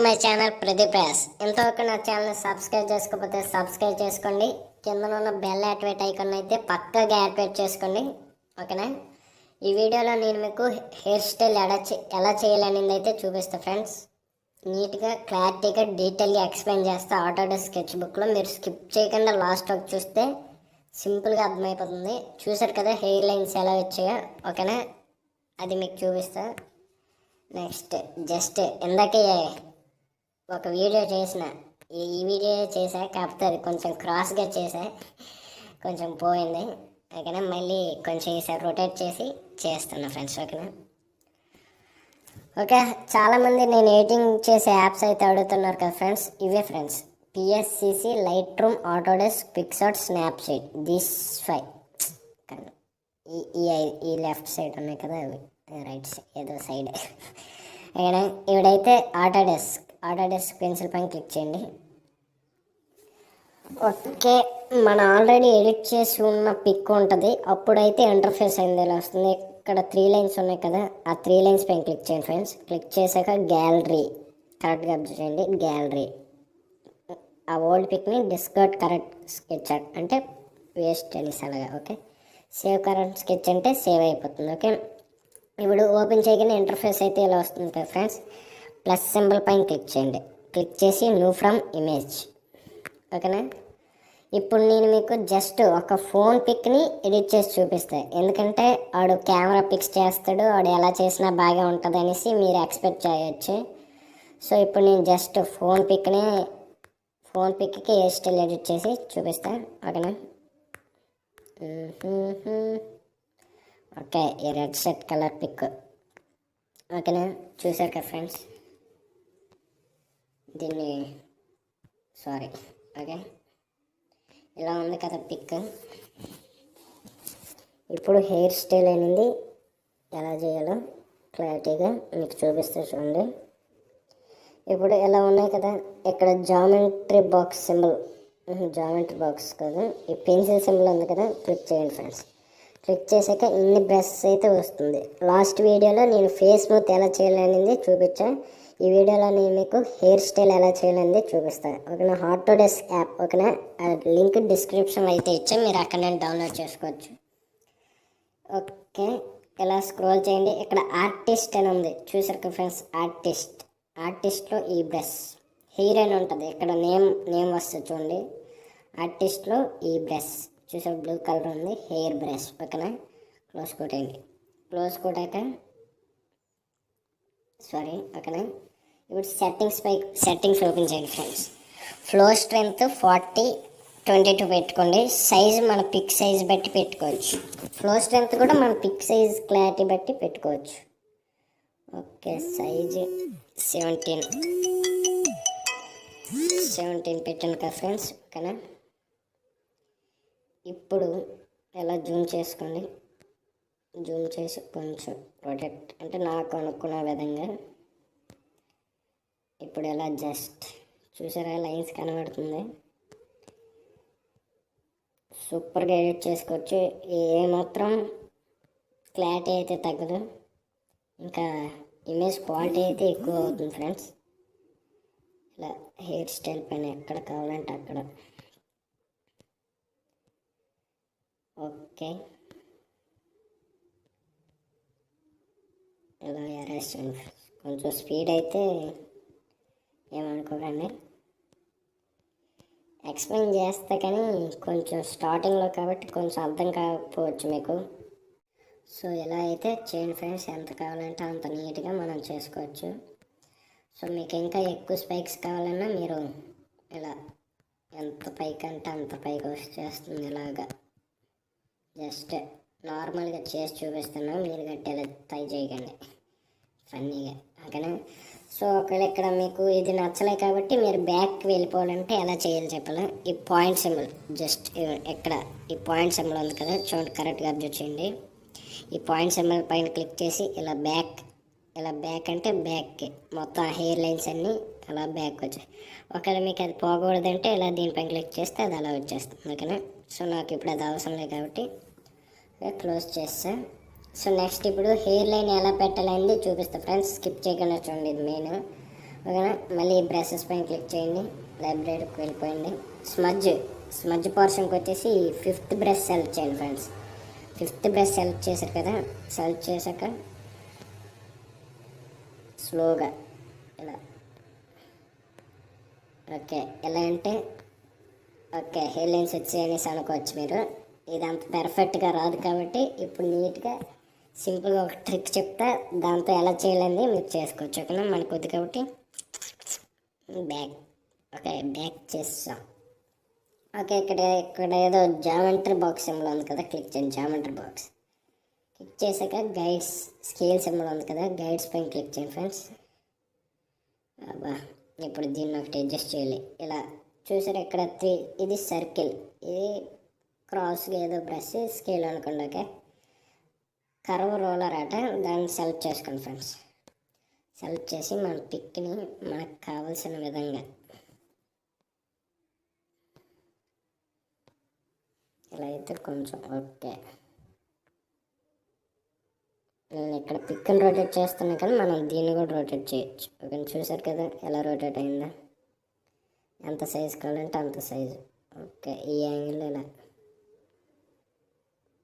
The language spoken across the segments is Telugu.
My channel ప్రదీప్రాష్. ఇంతవరకు నా ఛానల్ సబ్స్క్రైబ్ చేసుకోకపోతే సబ్స్క్రైబ్ చేసుకోండి. కింద ఉన్న బెల్ యాక్టివేట్ ఐకాన్ అయితే పక్కగా యాక్టివేట్ చేసుకోండి, ఓకేనా. ఈ వీడియోలో నేను మీకు హెయిర్ స్టైల్ ఎలా చేయాలనేది అయితే చూపిస్తాను ఫ్రెండ్స్. నీట్గా క్లారిటీగా డీటెయిల్గా ఎక్స్ప్లెయిన్ చేస్తా ఆటోడెస్క్ స్కెచ్ బుక్లో. మీరు స్కిప్ చేయకుండా లాస్ట్ వరకు చూస్తే సింపుల్గా అర్థమైపోతుంది. చూసారు కదా హెయిర్ లైన్స్ ఎలా వచ్చాయో, ఓకేనా. అది మీకు చూపిస్తా. నెక్స్ట్ జస్ట్ ఇందాకే ఒక వీడియో చేసిన, ఈ వీడియో చేసా, కాకపోతే అది కొంచెం క్రాస్గా చేసా, కొంచెం పోయింది, ఓకేనా. మళ్ళీ కొంచెం ఈసారి రొటేట్ చేసి చేస్తున్నా ఫ్రెండ్స్, ఓకేనా. ఓకే, చాలామంది నేను ఎడిటింగ్ చేసే యాప్స్ అయితే అడుగుతున్నారు కదా ఫ్రెండ్స్. ఇవే friends, PSCC, LIGHTROOM, Autodesk, PICSART, SNAPSEED. These 5 ఈ లెఫ్ట్ సైడ్ ఉన్నాయి కదా, అవి రైట్ సైడ్ ఏదో సైడ్, ఓకేనా. ఇవిడైతే ఆటోడెస్క్ పెన్సిల్ పైన క్లిక్ చేయండి. ఓకే, మనం ఆల్రెడీ ఎడిట్ చేసి ఉన్న పిక్ ఉంటుంది. అప్పుడైతే ఇంటర్ఫేస్ అయింది ఇలా వస్తుంది. ఇక్కడ 3 లైన్స్ ఉన్నాయి కదా, ఆ 3 లైన్స్ పైన క్లిక్ చేయండి ఫ్రెండ్స్. క్లిక్ చేశాక గ్యాలరీ కరెక్ట్గా అబ్జర్వ్ చేయండి. గ్యాలరీ ఆ ఓల్డ్ పిక్ని డిస్కార్డ్ కరెక్ట్ స్కెచ్ అంటే వేస్ట్ అనేసి అలాగా, ఓకే. సేవ్ కరెంట్ స్కెచ్ అంటే సేవ్ అయిపోతుంది, ఓకే. ఇప్పుడు ఓపెన్ చేయగానే ఇంటర్ఫేస్ అయితే ఇలా వస్తుంది కదా ఫ్రెండ్స్. ప్లస్ సింబల్ పైన క్లిక్ చేయండి. క్లిక్ చేసి న్యూ ఫ్రమ్ ఇమేజ్, ఓకేనా. ఇప్పుడు నేను మీకు జస్ట్ ఒక ఫోన్ పిక్ని ఎడిట్ చేసి చూపిస్తాను. ఎందుకంటే వాడు కెమెరా పిక్స్ చేస్తాడు, వాడు ఎలా చేసినా బాగా ఉంటుంది అనేసి మీరు ఎక్స్పెక్ట్ చేయొచ్చు. సో ఇప్పుడు నేను జస్ట్ ఫోన్ పిక్కి హెయిర్ స్టైల్ ఎడిట్ చేసి చూపిస్తాను, ఓకేనా. ఓకే, ఈ రెడ్ సెట్ కలర్ పిక్, ఓకేనా. చూసారు కదా ఫ్రెండ్స్, దీన్ని సారీ, ఓకే, ఇలా ఉంది కదా పిక్. ఇప్పుడు హెయిర్ స్టైల్ అనేది ఎలా చేయాలో క్లారిటీగా మీకు చూపిస్తే చూడండి. ఇప్పుడు ఎలా ఉన్నాయి కదా, ఇక్కడ geometry box symbol, geometry box కదా, ఈ పెన్సిల్ సింబల్ ఉంది కదా, క్లిక్ చేయండి ఫ్రెండ్స్. క్లిక్ చేశాక ఇన్ని బ్రషెస్ అయితే వస్తుంది. లాస్ట్ వీడియోలో నేను ఫేస్ స్మూత్ ఎలా చేయాలనేది చూపించాను. ఈ వీడియోలో నేను మీకు హెయిర్ స్టైల్ ఎలా చేయాలనేది చూపిస్తాను, ఓకేనా. ఆటోడెస్క్ యాప్, ఓకేనా. లింక్ డిస్క్రిప్షన్లో అయితే ఇచ్చాను, మీరు అక్కడ నేను డౌన్లోడ్ చేసుకోవచ్చు. ఓకే, ఇలా స్క్రోల్ చేయండి. ఇక్కడ ఆర్టిస్ట్ అని ఉంది, చూసారు కదా ఫ్రెండ్స్. ఆర్టిస్ట్లో ఈ బ్రష్ హెయిర్ అని ఉంటుంది, ఇక్కడ నేమ్ వస్తుంది చూడండి. ఆర్టిస్ట్లో ఈ బ్రష్ చూసారు, బ్లూ కలర్ ఉంది, హెయిర్ బ్రష్, ఓకేనా. క్లోజ్ కొట్టండి. క్లోజ్ కొట్టాక సారీ, ఓకేనా. ఇప్పుడు సెట్టింగ్స్ ఓపెన్ చేయండి ఫ్రెండ్స్. ఫ్లో స్ట్రెంత్ 40/22 పెట్టుకోండి. సైజు మన పిక్ సైజ్ బట్టి పెట్టుకోవచ్చు. ఫ్లో స్ట్రెంత్ కూడా మన పిక్ సైజ్ క్లారిటీ బట్టి పెట్టుకోవచ్చు. ఓకే, సైజు 17 పెట్టండి కదా ఫ్రెండ్స్, ఓకేనా. ఇప్పుడు ఎలా జూమ్ చేసుకోండి. జూమ్ చేసి కొంచెం ప్రొటెక్ట్ అంటే నాకు అనుకున్న విధంగా. ఇప్పుడు ఎలా జస్ట్ చూసారా లైన్స్ కనబడుతుంది. సూపర్గా ఎడిట్ చేసుకోవచ్చు. ఏమాత్రం క్లారిటీ అయితే తగ్గదు, ఇంకా ఇమేజ్ క్వాలిటీ అయితే ఎక్కువ అవుతుంది ఫ్రెండ్స్. ఇలా హెయిర్ స్టైల్ పైన ఎక్కడ కావాలంటే అక్కడ, ఓకే. ఇలా అరెస్ట్ చేయండి. కొంచెం స్పీడ్ అయితే ఏమనుకోకండి, ఎక్స్ప్లెయిన్ చేస్తే కానీ కొంచెం స్టార్టింగ్లో కాబట్టి కొంచెం అర్థం కాకపోవచ్చు మీకు. సో ఇలా అయితే చేయండి ఫ్రెండ్స్, ఎంత కావాలంటే అంత నీట్గా మనం చేసుకోవచ్చు. సో మీకు ఇంకా ఎక్కువ స్పైక్స్ కావాలన్నా మీరు ఇలా ఎంత పైకి అంటే అంత పైకి వచ్చేస్తుంది. ఇలాగా జస్ట్ నార్మల్గా చేసి చూపిస్తున్నాం, మీరు గట్టిగా ట్రై చేయకండి ఫన్నీగా, ఓకేనా. సో ఒకవేళ ఇక్కడ మీకు ఇది నచ్చలే కాబట్టి మీరు బ్యాక్కి వెళ్ళిపోవాలంటే ఎలా చేయాలి చెప్పాలి. ఈ పాయింట్ సింబల్ జస్ట్ ఇక్కడ ఈ పాయింట్ సింబల్ ఉంది కదా చూడండి, కరెక్ట్గా అబ్జర్వ్ చేయండి. ఈ పాయింట్ సింబల్ పైన క్లిక్ చేసి ఇలా బ్యాక్ అంటే బ్యాక్కి మొత్తం హెయిర్ లైన్స్ అన్నీ అలా బ్యాక్ వచ్చాయి. ఒకవేళ మీకు అది పోకూడదంటే ఇలా దీనిపైన క్లిక్ చేస్తే అది అలా వచ్చేస్తుంది, ఓకేనా. సో నాకు ఇప్పుడు అది అవసరం లేదు కాబట్టి క్లోజ్ చేస్తా. సో నెక్స్ట్ ఇప్పుడు హెయిర్ లైన్ ఎలా పెట్టాలనేది చూపిస్తా ఫ్రెండ్స్. స్కిప్ చేయకుండా చూడండి, ఇది మెయిన్. ఓకేనా. మళ్ళీ బ్రషెస్ పైన క్లిక్ చేయండి, లైబ్రరీకి వెళ్ళిపోయింది. స్మజ్ పోర్షన్కి వచ్చేసి 5th బ్రష్ సెలెక్ట్ చేయండి ఫ్రెండ్స్. 5th బ్రష్ సెలెక్ట్ చేశారు కదా, సెలెక్ట్ చేశాక స్లోగా ఇలా, ఓకే ఎలా అంటే ఓకే హెయిర్ లైన్స్ వచ్చాయనేసి అనుకోవచ్చు మీరు. ఇది అంత పెర్ఫెక్ట్గా రాదు కాబట్టి ఇప్పుడు నీట్గా సింపుల్గా ఒక ట్రిక్ చెప్తా, దాంతో ఎలా చేయాలని మీరు చేసుకోవచ్చు. ఓకేనా. మనకు వద్దు కాబట్టి బ్యాక్, ఓకే బ్యాక్ చేస్తాం. ఓకే ఇక్కడ ఏదో జామెట్రీ బాక్స్ సింబల్ ఉంది కదా, క్లిక్ చేయండి జామెట్రీ బాక్స్. క్లిక్ చేశాక గైడ్స్ స్కేల్ సింబల్ ఉంది కదా, గైడ్స్ పైన క్లిక్ చేయండి ఫ్రెండ్స్. అబ్బా ఇప్పుడు దీన్ని ఒకటి అడ్జస్ట్ చేయాలి. ఇలా చూసారు ఇక్కడ ఇది సర్కిల్, ఇది క్రాస్గా ఏదో బ్రష్, స్కేల్ అనుకోండి. ఓకే కర్వ్ రోలర్ అట, దాన్ని సెలెక్ట్ చేసుకోండి ఫ్రెండ్స్. సెలెక్ట్ చేసి మన పిక్ని మనకు కావాల్సిన విధంగా ఇలా అయితే కొంచెం ఓకే. నేను ఇక్కడ పిక్ని రొటేట్ చేస్తున్నాను కానీ మనం దీన్ని కూడా రొటేట్ చేయొచ్చు. ఓకే చూసారు కదా ఎలా రొటేట్ అయిందా, ఎంత సైజు కావాలంటే అంత సైజు. ఓకే ఈ యాంగిల్ ఇలా.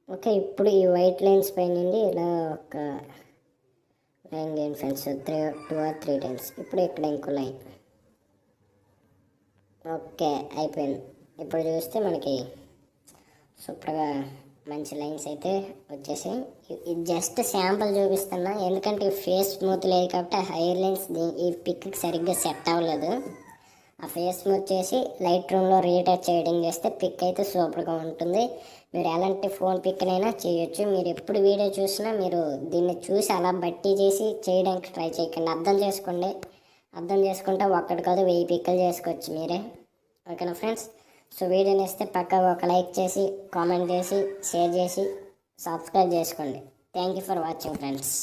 ఓకే ఇప్పుడు ఈ వైట్ లైన్స్ పై నుండి ఇలా ఒక line game friends, 2 or 3 times. ఇప్పుడు ఇక్కడ ఇంకో లైన్. ఓకే అయిపోయింది. ఇప్పుడు చూస్తే మనకి సూపర్గా మంచి లైన్స్ అయితే వచ్చేసాయి. ఇది జస్ట్ శాంపుల్ చూపిస్తున్నా, ఎందుకంటే ఫేస్ స్మూత్ లేదు కాబట్టి ఆ హెయిర్ లైన్స్ ఈ పిక్కి సరిగ్గా సెట్ అవ్వలేదు. ఆ ఫేస్ స్మూత్ చేసి లైట్ రూమ్లో రీటచ్ చేయడం చేస్తే పిక్ అయితే సూపర్గా ఉంటుంది. మీరు ఎలాంటి ఫోన్ పిక్నైనా చేయొచ్చు. మీరు ఎప్పుడు వీడియో చూసినా మీరు దీన్ని చూసి అలా బట్టి చేసి చేయడానికి ట్రై చేయకండి, అర్థం చేసుకోండి. అర్థం చేసుకుంటే ఒక్కటి కాదు 1000 పిక్కలు చేసుకోవచ్చు మీరే. ఓకేనా ఫ్రెండ్స్. సో వీడియో నచ్చితే పక్కగా ఒక లైక్ చేసి, కామెంట్ చేసి, షేర్ చేసి, సబ్స్క్రైబ్ చేసుకోండి. Thank you for watching friends.